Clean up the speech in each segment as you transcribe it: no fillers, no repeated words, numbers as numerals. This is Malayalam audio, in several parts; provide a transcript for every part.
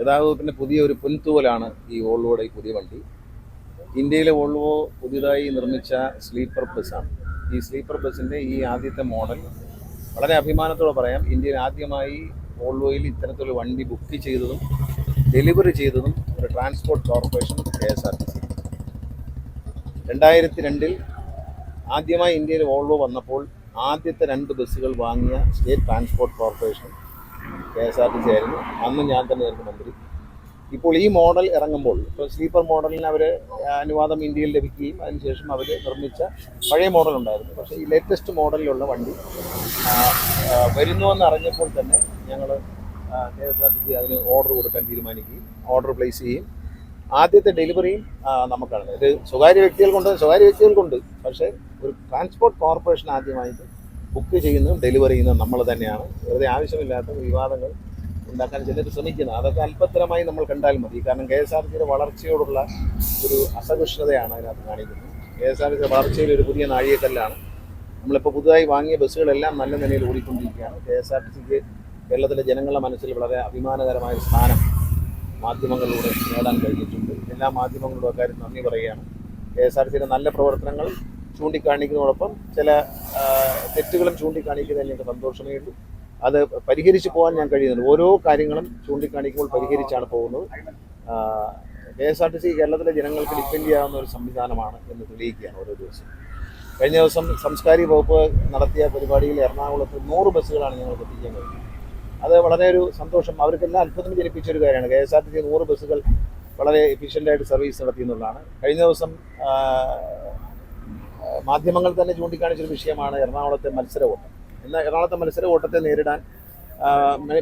ഗതാഗതത്തിൻ്റെ പുതിയൊരു പുൻതൂവലാണ് ഈ വോൾവോയുടെ ഈ പുതിയ വണ്ടി. ഇന്ത്യയിലെ വോൾവോ പുതിയതായി നിർമ്മിച്ച സ്ലീപ്പർ ബസ്സാണ്. ഈ സ്ലീപ്പർ ബസ്സിൻ്റെ ഈ ആദ്യത്തെ മോഡൽ വളരെ അഭിമാനത്തോടെ പറയാം, ഇന്ത്യയിൽ ആദ്യമായി വോൾവോയിൽ ഇത്തരത്തിലൊരു വണ്ടി ബുക്ക് ചെയ്തതും ഡെലിവറി ചെയ്തതും ഒരു ട്രാൻസ്പോർട്ട് കോർപ്പറേഷൻ KSRTC. 2002 ആദ്യമായി ഇന്ത്യയിൽ വോൾവോ വന്നപ്പോൾ ആദ്യത്തെ 2 ബസ്സുകൾ വാങ്ങിയ സ്റ്റേറ്റ് ട്രാൻസ്പോർട്ട് കോർപ്പറേഷൻ KSRTC ആയിരുന്നു. അന്ന് ഞാൻ തന്നെയായിരുന്നു മന്ത്രി. ഇപ്പോൾ ഈ മോഡൽ ഇറങ്ങുമ്പോൾ, ഇപ്പോൾ സ്ലീപ്പർ മോഡലിന് അവർ അനുവാദം ഇന്ത്യയിൽ ലഭിക്കുകയും അതിനുശേഷം അവർ നിർമ്മിച്ച പഴയ മോഡൽ ഉണ്ടായിരുന്നു. പക്ഷേ ഈ ലേറ്റസ്റ്റ് മോഡലിലുള്ള വണ്ടി വരുന്നുവെന്ന് അറിഞ്ഞപ്പോൾ തന്നെ ഞങ്ങൾ KSRTC അതിന് ഓർഡർ കൊടുക്കാൻ തീരുമാനിക്കുകയും ഓർഡർ പ്ലേസ് ചെയ്യും. ആദ്യത്തെ ഡെലിവറിയും നമുക്കാണ്. ഇത് സ്വകാര്യ വ്യക്തികൾക്കുണ്ട്, പക്ഷേ ഒരു ട്രാൻസ്പോർട്ട് കോർപ്പറേഷൻ ആദ്യമായിട്ട് ബുക്ക് ചെയ്യുന്നതും ഡെലിവറി ചെയ്യുന്നതും നമ്മൾ തന്നെയാണ്. വെറുതെ ആവശ്യമില്ലാത്ത വിവാദങ്ങൾ ഉണ്ടാക്കാൻ ചിലർ ശ്രമിക്കുന്നത്, അതൊക്കെ അല്പത്തരമായി നമ്മൾ കണ്ടാൽ മതി. കാരണം KSRTCയുടെ വളർച്ചയോടുള്ള ഒരു അസഹിഷ്ണുതയാണ് അതിനകത്ത് കാണിക്കുന്നത്. KSRTCയുടെ വളർച്ചയിൽ ഒരു പുതിയ നാഴികക്കല്ലാണ്. നമ്മളിപ്പോൾ പുതുതായി വാങ്ങിയ ബസ്സുകളെല്ലാം നല്ല നിലയിൽ ഓടിക്കൊണ്ടിരിക്കുകയാണ്. KSRTCക്ക് കേരളത്തിലെ ജനങ്ങളുടെ മനസ്സിൽ വളരെ അഭിമാനകരമായ സ്ഥാനം മാധ്യമങ്ങളിലൂടെ നേടാൻ കഴിഞ്ഞിട്ടുണ്ട്. എല്ലാ മാധ്യമങ്ങളും അക്കാര്യം നന്ദി പറയുകയാണ്. KSRTCയുടെ നല്ല പ്രവർത്തനങ്ങൾ ചൂണ്ടിക്കാണിക്കുന്നതോടൊപ്പം ചില തെറ്റുകളും ചൂണ്ടിക്കാണിക്കുന്നതിൽ എനിക്ക് സന്തോഷമേ ഉള്ളൂ. അത് പരിഹരിച്ച് പോകാൻ ഞാൻ കഴിയുന്നുണ്ട്. ഓരോ കാര്യങ്ങളും ചൂണ്ടിക്കാണിക്കുമ്പോൾ പരിഹരിച്ചാണ് പോകുന്നത്. KSRTC കേരളത്തിലെ ജനങ്ങൾക്ക് ഡിപ്പെൻഡ് ചെയ്യാവുന്ന ഒരു സംവിധാനമാണ് എന്ന് തെളിയിക്കുകയാണ് ഓരോ ദിവസം. കഴിഞ്ഞ ദിവസം സാംസ്കാരിക വകുപ്പ് നടത്തിയ പരിപാടിയിൽ എറണാകുളത്ത് 100 ബസ്സുകളാണ് ഞങ്ങൾക്ക് എത്തിക്കാൻ കഴിഞ്ഞത്. അത് വളരെ ഒരു സന്തോഷം, അവർക്കെല്ലാം അത്ഭുതം ജനിപ്പിച്ചൊരു കാര്യമാണ്. KSRTC 100 ബസ്സുകൾ വളരെ എഫിഷ്യൻ്റായിട്ട് സർവീസ് നടത്തി എന്നുള്ളതാണ്. കഴിഞ്ഞ ദിവസം മാധ്യമങ്ങൾ തന്നെ ചൂണ്ടിക്കാണിച്ചൊരു വിഷയമാണ് എറണാകുളത്തെ മത്സര ഓട്ടം. എന്നാൽ എറണാകുളത്തെ മത്സര ഓട്ടത്തെ നേരിടാൻ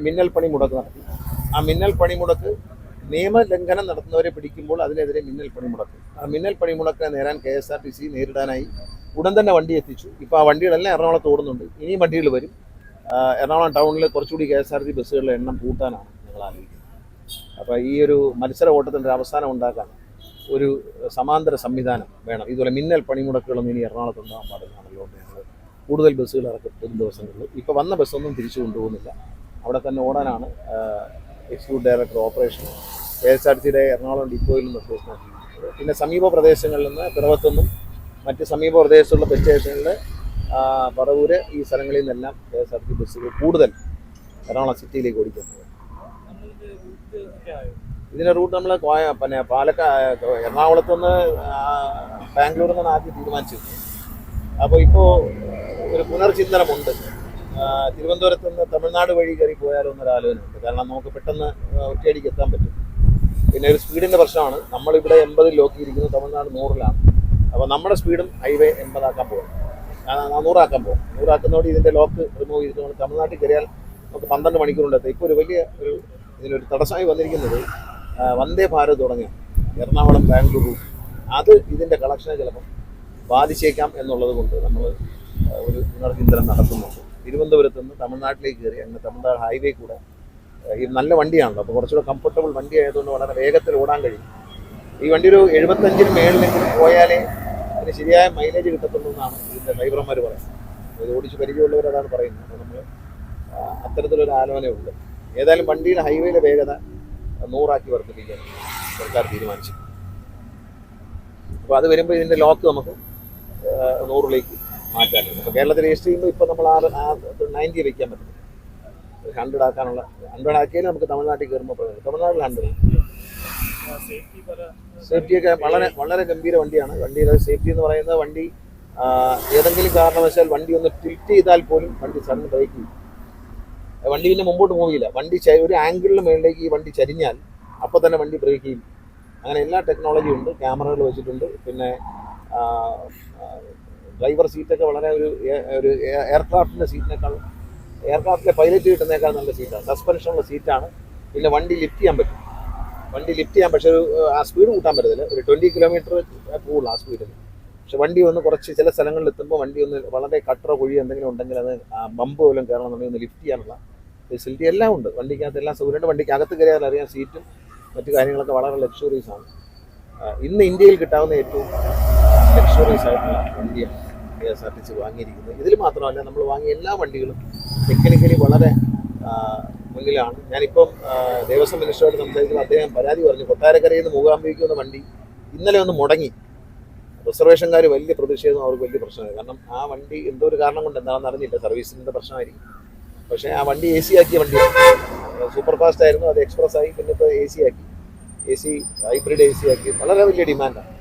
മിന്നൽ പണിമുടക്ക് നടത്തി. ആ മിന്നൽ പണിമുടക്ക് നിയമലംഘനം നടത്തുന്നവരെ പിടിക്കുമ്പോൾ അതിനെതിരെ മിന്നൽ പണിമുടക്ക്. ആ മിന്നൽ പണിമുടക്കിനെ നേരാൻ KSRTC നേരിടാനായി ഉടൻ തന്നെ വണ്ടി എത്തിച്ചു. ഇപ്പോൾ ആ വണ്ടികളെല്ലാം എറണാകുളത്ത് ഓടുന്നുണ്ട്. ഇനിയും വണ്ടികൾ വരും. എറണാകുളം ടൗണിൽ കുറച്ചുകൂടി KSRTC ബസ്സുകളുടെ എണ്ണം കൂട്ടാനാണ് ഞങ്ങൾ ആലോചിക്കുന്നത്. അപ്പോൾ ഈ ഒരു മത്സര ഓട്ടത്തിൻ്റെ ഒരു അവസാനം ഉണ്ടാക്കാൻ ഒരു സമാന്തര സംവിധാനം വേണം. ഇതുപോലെ മിന്നൽ പണിമുടക്കുകളൊന്നും ഇനി എറണാകുളത്ത് ഉണ്ടാകാൻ പാടില്ലാണല്ലോ. ഞങ്ങൾ കൂടുതൽ ബസ്സുകൾ ഇറക്കും വരും ദിവസങ്ങളിൽ. ഇപ്പോൾ വന്ന ബസ്സൊന്നും തിരിച്ചു കൊണ്ടുപോകുന്നില്ല, അവിടെ തന്നെ ഓടാനാണ് എക്സിക്യൂട്ടീവ് ഡയറക്ടർ ഓപ്പറേഷൻ KSRTCയുടെ എറണാകുളം ഡിപ്പോയിൽ നിന്ന് നിർദ്ദേശം നൽകിയിരിക്കുന്നത്. പിന്നെ സമീപ പ്രദേശങ്ങളിൽ നിന്ന് പിറവത്തുനിന്നും മറ്റ് സമീപ പ്രദേശത്തുള്ള ബസ് സ്റ്റേഷനിൽ പറവൂര് ഈ സ്ഥലങ്ങളിൽ നിന്നെല്ലാം KSRTC ബസ്സുകൾ കൂടുതൽ എറണാകുളം സിറ്റിയിലേക്ക് ഓടിക്കുന്നത്. ഇതിൻ്റെ റൂട്ട് നമ്മൾ പിന്നെ എറണാകുളത്ത് നിന്ന് ബാംഗ്ലൂരിൽ നിന്നാണ് ആദ്യം തീരുമാനിച്ചിരുന്നത്. അപ്പോൾ ഇപ്പോൾ ഒരു പുനർചിന്തനമുണ്ട്. തിരുവനന്തപുരത്ത് നിന്ന് തമിഴ്നാട് വഴി കയറി പോയാലോ എന്നൊരു ആലോചനയുണ്ട്. കാരണം നമുക്ക് പെട്ടെന്ന് ഒറ്റയടിക്ക് എത്താൻ പറ്റും. പിന്നെ ഒരു സ്പീഡിൻ്റെ പ്രശ്നമാണ്. നമ്മളിവിടെ 80 ലോക്കിയിരിക്കുന്നു, തമിഴ്നാട് 100-ലാണ്. അപ്പോൾ നമ്മുടെ സ്പീഡും ഹൈവേ 80 ആക്കാൻ പോകും, 100 ആക്കാൻ പോകും. 100 ആക്കുന്നതോടെ ഇതിൻ്റെ ലോക്ക് റിമൂവ് ചെയ്തിട്ട് നമ്മൾ തമിഴ്നാട്ടിൽ കയറിയാൽ നമുക്ക് 12 മണിക്കൂറുണ്ട് എത്താം. ഇപ്പോൾ ഒരു വലിയ ഇതിനൊരു തടസ്സമായി വന്നിരിക്കുന്നത് വന്ദേ ഭാരത് തുടങ്ങിയ എറണാകുളം ബാംഗ്ലൂർ റൂട്ട്, അത് ഇതിൻ്റെ കളക്ഷനെ ചിലപ്പം ബാധിച്ചേക്കാം എന്നുള്ളത് കൊണ്ട് നമ്മൾ ഒരു പുനർചിന്തനം നടത്തുന്നുണ്ട്. തിരുവനന്തപുരത്ത് നിന്ന് തമിഴ്നാട്ടിലേക്ക് കയറി അങ്ങനെ തമിഴ്നാട് ഹൈവേ കൂടെ ഇത് നല്ല വണ്ടിയാണല്ലോ. അപ്പോൾ കുറച്ചുകൂടെ കംഫർട്ടബിൾ വണ്ടി ആയതുകൊണ്ട് വളരെ വേഗത്തിൽ ഓടാൻ കഴിയും. ഈ വണ്ടി ഒരു 75-ന് മേളിലെങ്കിലും പോയാലേ അതിന് ശരിയായ മൈലേജ് കിട്ടത്തുള്ളൂ എന്നാണ് ഇതിൻ്റെ ഡ്രൈവർമാർ പറയുന്നത്. ഇത് ഓടിച്ച് പരിചയമുള്ളവർ അതാണ് പറയുന്നത്. അപ്പോൾ നമ്മൾ അത്തരത്തിലൊരു ആലോചനയുണ്ട്. ഏതായാലും വണ്ടിയുടെ ഹൈവേയിലെ വേഗത 100 വർദ്ധിപ്പിക്കാൻ സർക്കാർ തീരുമാനിച്ചു. അപ്പോൾ അത് വരുമ്പോൾ ഇതിൻ്റെ ലോക്ക് നമുക്ക് 100-ലേക്ക് മാറ്റാൻ പറ്റും. അപ്പോൾ കേരളത്തിൽ രജിസ്റ്റർ ചെയ്യുമ്പോൾ ഇപ്പോൾ നമ്മൾ 90 വയ്ക്കാൻ പറ്റും. 100 ആക്കാനുള്ള 100 ആക്കിയാലും നമുക്ക് തമിഴ്നാട്ടിൽ കയറുമ്പോൾ പറയുന്നത് തമിഴ്നാട്ടിൽ 100. സേഫ്റ്റിയൊക്കെ വളരെ വളരെ ഗംഭീര വണ്ടിയാണ്. വണ്ടിയുടെ സേഫ്റ്റി എന്ന് പറയുന്നത് വണ്ടി ഏതെങ്കിലും കാരണവശാൽ വണ്ടി ഒന്ന് ടിൽറ്റ് ചെയ്താൽ പോലും വണ്ടി സഡൻ ബ്രേക്ക് ചെയ്യും. വണ്ടി പിന്നെ മുമ്പോട്ട് പോകില്ല. വണ്ടി ഒരു ആംഗിളിന് മുകളിലേക്ക് ഈ വണ്ടി ചരിഞ്ഞാൽ അപ്പോൾ തന്നെ വണ്ടി ബ്രേക്ക് ചെയ്യും. അങ്ങനെ എല്ലാ ടെക്നോളജിയും ഉണ്ട്. ക്യാമറകൾ വെച്ചിട്ടുണ്ട്. പിന്നെ ഡ്രൈവർ സീറ്റൊക്കെ വളരെ ഒരു എയർക്രാഫ്റ്റിൻ്റെ സീറ്റിനേക്കാൾ, എയർക്രാഫ്റ്റിലെ പൈലറ്റ് കിട്ടുന്നേക്കാൾ നല്ല സീറ്റാണ്. സസ്പെൻഷനുള്ള സീറ്റാണ്. പിന്നെ വണ്ടി ലിഫ്റ്റ് ചെയ്യാൻ പറ്റും. പക്ഷേ ഒരു ആ സ്പീഡ് കൂട്ടാൻ പറ്റത്തില്ല. ഒരു 20 കിലോമീറ്റർ പോകുള്ളൂ ആ സ്പീഡിൽ. പക്ഷെ വണ്ടി ഒന്ന് കുറച്ച് ചില സ്ഥലങ്ങളിൽ എത്തുമ്പോൾ വണ്ടി ഒന്ന് വളരെ കട്ടറോ കുഴിയോ എന്തെങ്കിലും ഉണ്ടെങ്കിൽ അത് ബമ്പ് പോലും കയറണമെന്നുണ്ടെങ്കിൽ ഒന്ന് ലിഫ്റ്റ് ചെയ്യാനുള്ള ഫെസിലിറ്റി എല്ലാം ഉണ്ട്. വണ്ടിക്കകത്ത് എല്ലാം സൗകര്യമുണ്ട്. വണ്ടിക്ക് അകത്ത് കയറിയാൽ അറിയാം സീറ്റും മറ്റു കാര്യങ്ങളൊക്കെ വളരെ ലക്ഷറീസ് ആണ്. ഇന്ന് ഇന്ത്യയിൽ കിട്ടാവുന്ന ഏറ്റവും ലക്ഷറീസ് ആയിട്ടുള്ള വണ്ടിയാണ് KSRTC വാങ്ങിയിരിക്കുന്നത്. ഇതിൽ മാത്രമല്ല, നമ്മൾ വാങ്ങിയ എല്ലാ വണ്ടികളും ടെക്നിക്കലി വളരെ മുന്നിലാണ്. ഞാനിപ്പം ദേവസ്വം മിനിസ്റ്ററോട് സംസാരിക്കുമ്പോൾ അദ്ദേഹം പരാതി പറഞ്ഞു, കൊട്ടാരക്കരയിൽ നിന്ന് മൂകാംബികയ്ക്ക് വന്ന വണ്ടി ഇന്നലെ ഒന്ന് മുടങ്ങി. റിസർവേഷൻകാർ വലിയ പ്രതിഷേധം, അവർക്ക് വലിയ പ്രശ്നമായി. കാരണം ആ വണ്ടി എന്തോ ഒരു കാരണം കൊണ്ട് എന്താണെന്ന് അറിഞ്ഞില്ല, സർവീസിൻ്റെ പ്രശ്നമായിരിക്കും. പക്ഷേ ആ വണ്ടി AC ആക്കിയ വണ്ടിയാണ്. സൂപ്പർ ഫാസ്റ്റ് ആയിരുന്നു, അത് എക്സ്പ്രസ് ആയി, പിന്നെ ഇപ്പോൾ AC ആക്കി. ഹൈബ്രിഡ് AC ആക്കി. വളരെ വലിയ ഡിമാൻഡാണ്,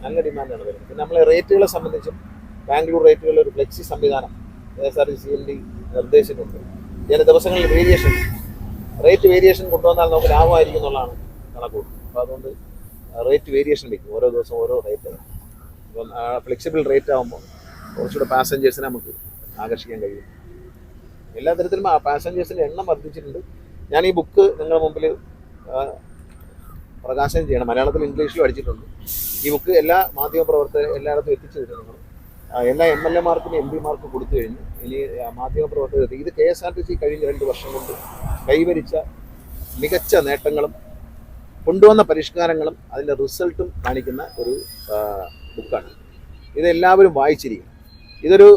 നല്ല ഡിമാൻഡാണ് വരുന്നത്. പിന്നെ നമ്മളെ റേറ്റുകളെ സംബന്ധിച്ചും ബാംഗ്ലൂർ റേറ്റുകളിൽ ഒരു ഫ്ലെക്സി സംവിധാനം KSRTC നിർദ്ദേശിച്ചിട്ടുണ്ട്. ചില ദിവസങ്ങളിൽ റേറ്റ് വേരിയേഷൻ കൊണ്ടുവന്നാൽ നമുക്ക് ലാഭമായിരിക്കും എന്നുള്ളതാണ് കണക്കൂട്ട്. അപ്പോൾ അതുകൊണ്ട് റേറ്റ് വേരിയേഷൻ വയ്ക്കും, ഓരോ ദിവസം ഓരോ റേറ്റ്. അപ്പം ഫ്ലെക്സിബിൾ റേറ്റ് ആകുമ്പോൾ കുറച്ചുകൂടെ പാസഞ്ചേഴ്സിനെ നമുക്ക് ആകർഷിക്കാൻ കഴിയും. എല്ലാ തരത്തിലും പാസഞ്ചേഴ്സിൻ്റെ എണ്ണം വർദ്ധിച്ചിട്ടുണ്ട്. ഞാൻ ഈ ബുക്ക് നിങ്ങളുടെ മുമ്പിൽ പ്രകാശനം ചെയ്യണം. മലയാളത്തിലും ഇംഗ്ലീഷിലും അടിച്ചിട്ടുണ്ട്. ഈ ബുക്ക് എല്ലാ മാധ്യമപ്രവർത്തകരും എല്ലായിടത്തും എത്തിച്ചു തരുന്നു. എല്ലാ MLA-മാർക്കും MP-മാർക്കും കൊടുത്തു കഴിഞ്ഞു. ഇനി മാധ്യമപ്രവർത്തകർ ഇത് KSRTC കഴിഞ്ഞ 2 വർഷം കൊണ്ട് കൈവരിച്ച മികച്ച നേട്ടങ്ങളും കൊണ്ടുവന്ന പരിഷ്കാരങ്ങളും അതിൻ്റെ റിസൾട്ടും കാണിക്കുന്ന ഒരു ബുക്കാണ്. ഇതെല്ലാവരും വായിച്ചിരിക്കും. ഇതൊരു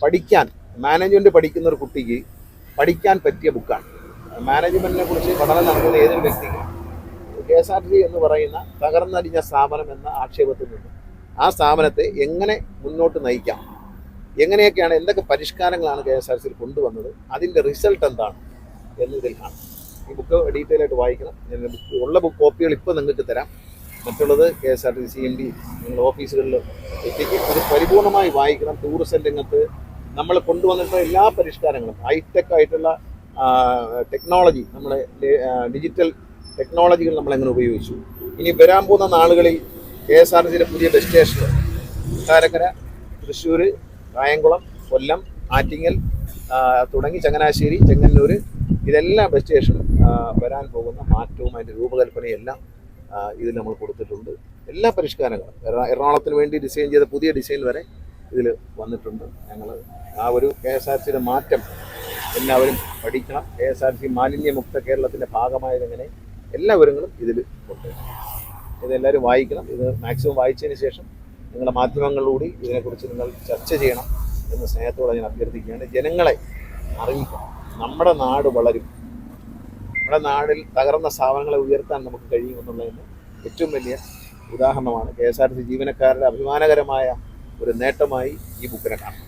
പഠിക്കാൻ, മാനേജ്മെൻറ്റ് പഠിക്കുന്ന ഒരു കുട്ടിക്ക് പഠിക്കാൻ പറ്റിയ ബുക്കാണ്. മാനേജ്മെൻറ്റിനെ കുറിച്ച് പഠനം നടത്തുന്ന ഏതൊരു വ്യക്തിക്കും KSRTC എന്ന് പറയുന്ന തകർന്നടിഞ്ഞ സ്ഥാപനം എന്ന ആക്ഷേപത്തിൽ നിന്ന് ആ സ്ഥാപനത്തെ എങ്ങനെ മുന്നോട്ട് നയിക്കാം, എങ്ങനെയൊക്കെയാണ്, എന്തൊക്കെ പരിഷ്കാരങ്ങളാണ് KSRTC കൊണ്ടുവന്നത്, അതിൻ്റെ റിസൾട്ട് എന്താണ് എന്നതിൽ കാണാം. ഈ ബുക്ക് ഡീറ്റെയിൽ ആയിട്ട് വായിക്കണം. ഞാൻ ബുക്ക് കോപ്പികൾ ഇപ്പോൾ നിങ്ങൾക്ക് തരാം. മറ്റുള്ളത് KSRTC MD നിങ്ങളുടെ ഓഫീസുകളിൽ എത്തിക്കും. ഇത് പരിപൂർണമായി വായിക്കണം. ടൂറിസം രംഗത്ത് നമ്മൾ കൊണ്ടുവന്നിട്ടുള്ള എല്ലാ പരിഷ്കാരങ്ങളും, ഹൈടെക് ആയിട്ടുള്ള ടെക്നോളജി, നമ്മുടെ ഡിജിറ്റൽ ടെക്നോളജികൾ നമ്മളെങ്ങനെ ഉപയോഗിച്ചു, ഇനി വരാൻ പോകുന്ന നാളുകളിൽ KSRTCയുടെ പുതിയ ബസ് സ്റ്റേഷനുകൾ കൊട്ടാരക്കര, തൃശ്ശൂർ, കായംകുളം, കൊല്ലം, ആറ്റിങ്ങൽ തുടങ്ങി ചങ്ങനാശ്ശേരി, ചെങ്ങന്നൂർ, ഇതെല്ലാം ബസ് സ്റ്റേഷനും വരാൻ പോകുന്ന മാറ്റവും അതിൻ്റെ രൂപകൽപ്പനയെല്ലാം ഇതിൽ നമ്മൾ കൊടുത്തിട്ടുണ്ട്. എല്ലാ പരിഷ്കാരങ്ങളും എറണാകുളത്തിന് വേണ്ടി ഡിസൈൻ ചെയ്ത പുതിയ ഡിസൈൻ വരെ ഇതിൽ വന്നിട്ടുണ്ട്. ഞങ്ങൾ ആ ഒരു KSRTCയുടെ മാറ്റം എല്ലാവരും പഠിക്കണം. KSRTC മാലിന്യമുക്ത കേരളത്തിൻ്റെ ഭാഗമായതെങ്ങനെ, എല്ലാ വിവരങ്ങളും ഇതിൽ ഉണ്ട്. ഇതെല്ലാവരും വായിക്കണം. ഇത് മാക്സിമം വായിച്ചതിന് ശേഷം നിങ്ങളുടെ മാധ്യമങ്ങളിലൂടെ ഇതിനെക്കുറിച്ച് നിങ്ങൾ ചർച്ച ചെയ്യണം എന്ന് സ്നേഹത്തോടെ ഞാൻ അഭ്യർത്ഥിക്കുകയാണ്. ജനങ്ങളെ അറിയിക്കണം. നമ്മുടെ നാട് വളരും, നമ്മുടെ നാടിൽ തകർന്ന സ്ഥാപനങ്ങളെ ഉയർത്താൻ നമുക്ക് കഴിയുമെന്നുള്ളതിന് ഏറ്റവും വലിയ ഉദാഹരണമാണ് KSRTC ജീവനക്കാരുടെ അഭിമാനകരമായ ഒരു നേട്ടമായി ഈ ബുക്കിനെ കാണാം.